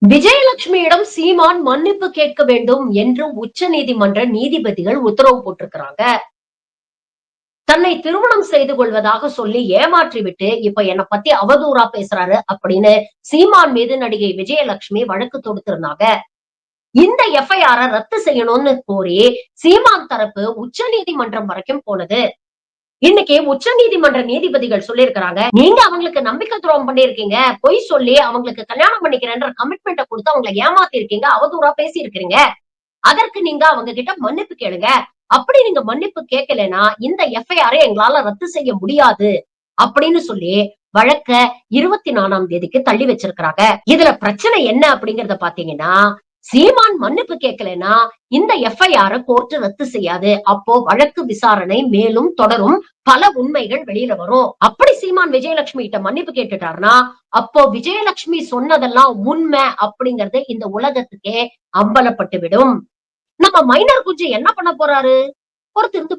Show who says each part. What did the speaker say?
Speaker 1: விஜயலட்சுமியிடம் சீமான் மன்னிப்பு கேட்க வேண்டும் என்று உச்சநீதிமன்ற நீதிபதிகள் உத்தரவு போட்டிருக்கிறாங்க. தன்னை திருமணம் செய்து கொள்வதாக சொல்லி ஏமாற்றிவிட்டு இப்ப என்ன பத்தி அவதூறா பேசுறாரு அப்படின்னு சீமான் மீது நடிகை விஜயலட்சுமி வழக்கு தொடுத்திருந்தாங்க. இந்த எஃப்ஐஆர ரத்து செய்யணும்னு கோரி சீமான் தரப்பு உச்ச நீதிமன்றம் வரைக்கும் போனது. இன்னைக்கு உச்ச நீதிமன்ற நீதிபதிகள் சொல்லியிருக்கிறாங்க, நீங்க அவங்களுக்கு நம்பிக்கை துரோகம் பண்ணியிருக்கீங்க. பொய் சொல்லி அவங்களுக்கு கல்யாணம் பண்ணிக்கிறேன்ற கமிட்மெண்ட்ட குடுத்து அவங்கள ஏமாத்தி இருக்கீங்க. அவதூறா பேசி இருக்கிறீங்க. அதற்கு நீங்க அவங்க கிட்ட மன்னிப்பு கேளுங்க. அப்படி நீங்க மன்னிப்பு கேட்கலன்னா, இந்த எஃப்ஐஆர எங்களால ரத்து செய்ய முடியாது. அப்படின்னு சொல்லி வழக்க 24ஆம் தேதிக்கு தள்ளி வச்சிருக்கிறாங்க. இதுல பிரச்சனை என்ன அப்படிங்கறத பாத்தீங்கன்னா, சீமான் மன்னிப்பு கேட்கலன்னா, இந்த எஃப்ஐஆர கோர்ட் ரத்து செய்யாது. அப்போ வழக்கு விசாரணை மேலும் தொடரும். பல உண்மைகள் வெளியில வரும். அப்படி சீமான் விஜயலட்சுமி கிட்ட மன்னிப்பு கேட்டுட்டாருன்னா, அப்போ விஜயலட்சுமி சொன்னதெல்லாம் உண்மை அப்படிங்கறது இந்த உலகத்துக்கே அம்பலப்பட்டு விடும். நம்ம மைனர் குஞ்சு என்ன பண்ண போறாரு? பொறுத்திருந்து